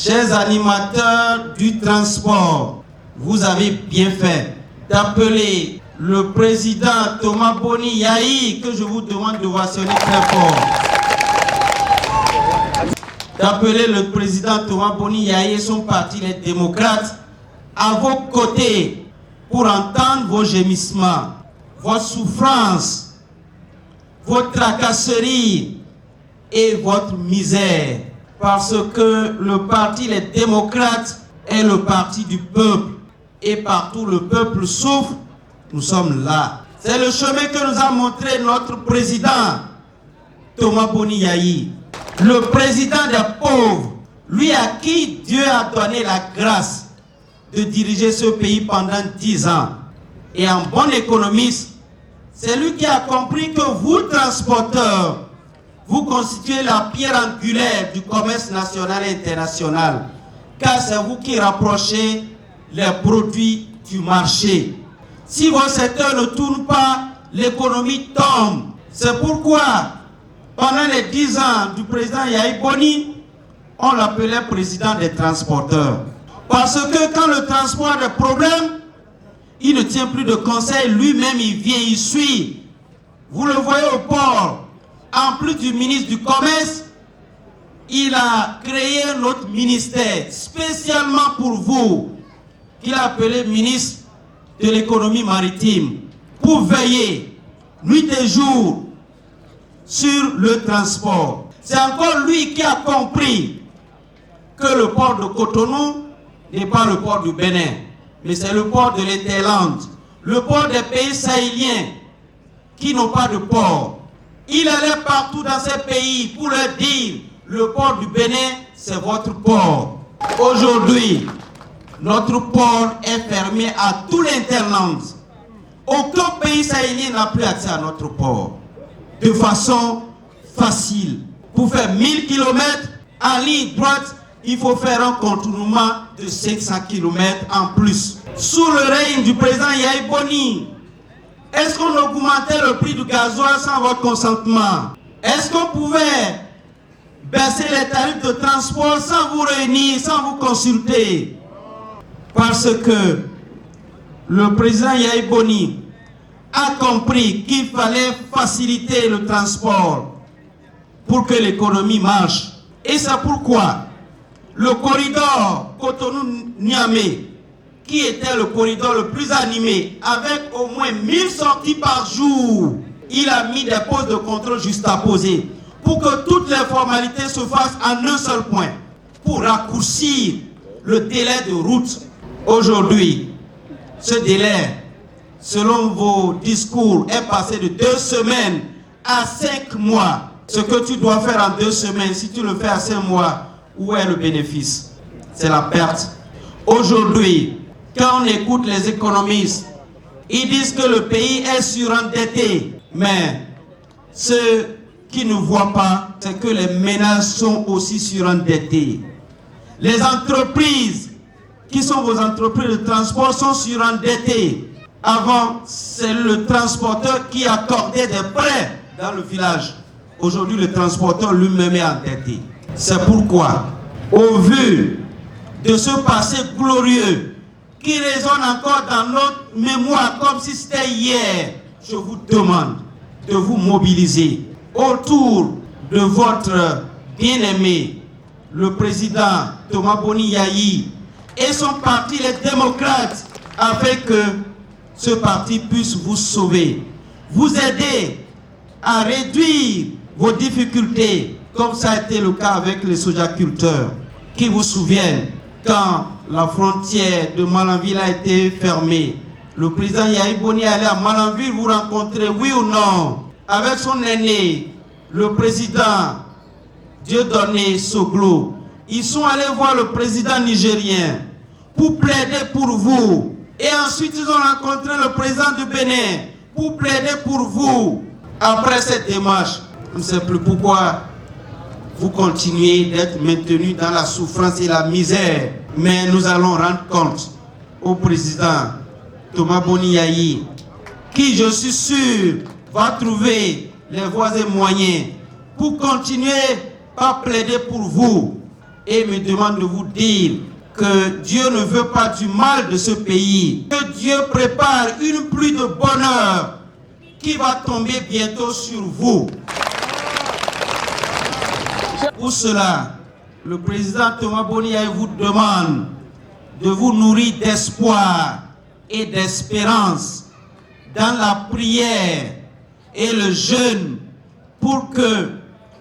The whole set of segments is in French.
Chers animateurs du transport, vous avez bien fait d'appeler le président Thomas Boni Yayi, que je vous demande de ovationner très fort. D'appeler le président Thomas Boni Yayi et son parti, les démocrates, à vos côtés pour entendre vos gémissements, vos souffrances, vos tracasseries et votre misère. Parce que le parti, les démocrates, est le parti du peuple. Et partout le peuple souffre, nous sommes là. C'est le chemin que nous a montré notre président, Thomas Boni Yayi. Le président des pauvres, lui à qui Dieu a donné la grâce de diriger ce pays pendant 10 ans. Et en bon économiste, c'est lui qui a compris que vous, transporteurs, vous constituez la pierre angulaire du commerce national et international. Car c'est vous qui rapprochez les produits du marché. Si vos secteurs ne tournent pas, l'économie tombe. C'est pourquoi, pendant les 10 ans du président Yayi Boni, on l'appelait président des transporteurs. Parce que quand le transport a des problèmes, il ne tient plus de conseil, lui-même il vient, il suit. Vous le voyez au port, en plus du ministre du Commerce, il a créé un autre ministère spécialement pour vous, qu'il a appelé ministre de l'économie maritime, pour veiller nuit et jour sur le transport. C'est encore lui qui a compris que le port de Cotonou n'est pas le port du Bénin, mais c'est le port de l'Interland, le port des pays sahéliens qui n'ont pas de port. Il allait partout dans ces pays pour leur dire, le port du Bénin, c'est votre port. Aujourd'hui, notre port est fermé à tout l'Interland. Aucun pays sahélien n'a plus accès à notre port. De façon facile. Pour faire 1000 km en ligne droite, il faut faire un contournement de 500 km en plus. Sous le règne du président Yayi Boni, est-ce qu'on augmentait le prix du gasoil sans votre consentement? Est-ce qu'on pouvait baisser les tarifs de transport sans vous réunir, sans vous consulter? Parce que le président Yayi Boni a compris qu'il fallait faciliter le transport pour que l'économie marche. Et c'est pourquoi le corridor Cotonou-Niamey, qui était le corridor le plus animé, avec au moins 1000 sorties par jour, il a mis des postes de contrôle juste à poser pour que toutes les formalités se fassent en un seul point, pour raccourcir le délai de route. Aujourd'hui, ce délai, selon vos discours, est passé de 2 semaines à 5 mois. Ce que tu dois faire en 2 semaines, si tu le fais à 5 mois, où est le bénéfice? C'est la perte. Aujourd'hui, quand on écoute les économistes, ils disent que le pays est surendetté. Mais ce qu'ils ne voient pas, c'est que les ménages sont aussi surendettés. Les entreprises, qui sont vos entreprises de transport, sont surendettées. Avant, c'est le transporteur qui accordait des prêts dans le village. Aujourd'hui, le transporteur lui-même est endetté. C'est pourquoi, au vu de ce passé glorieux qui résonne encore dans notre mémoire comme si c'était hier, je vous demande de vous mobiliser autour de votre bien-aimé, le président Thomas Boni Yayi et son parti, les démocrates, afin que ce parti puisse vous sauver, vous aider à réduire vos difficultés, comme ça a été le cas avec les sojaculteurs, qui vous souviennent, quand la frontière de Malanville a été fermée, le président Yayi Boni est allé à Malanville vous rencontrer, oui ou non, avec son aîné, le président Dieudonné Soglo. Ils sont allés voir le président nigérien pour plaider pour vous. Et ensuite, ils ont rencontré le président du Bénin pour plaider pour vous. Après cette démarche, je ne sais plus pourquoi vous continuez d'être maintenus dans la souffrance et la misère. Mais nous allons rendre compte au président Thomas Boni Yayi, qui, je suis sûr, va trouver les voies et moyens pour continuer à plaider pour vous et me demande de vous dire que Dieu ne veut pas du mal de ce pays, que Dieu prépare une pluie de bonheur qui va tomber bientôt sur vous. Pour cela, le président Thomas Boni Yaye vous demande de vous nourrir d'espoir et d'espérance dans la prière et le jeûne pour que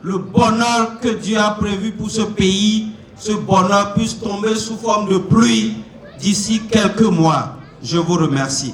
le bonheur que Dieu a prévu pour ce pays, ce bonheur puisse tomber sous forme de pluie d'ici quelques mois. Je vous remercie.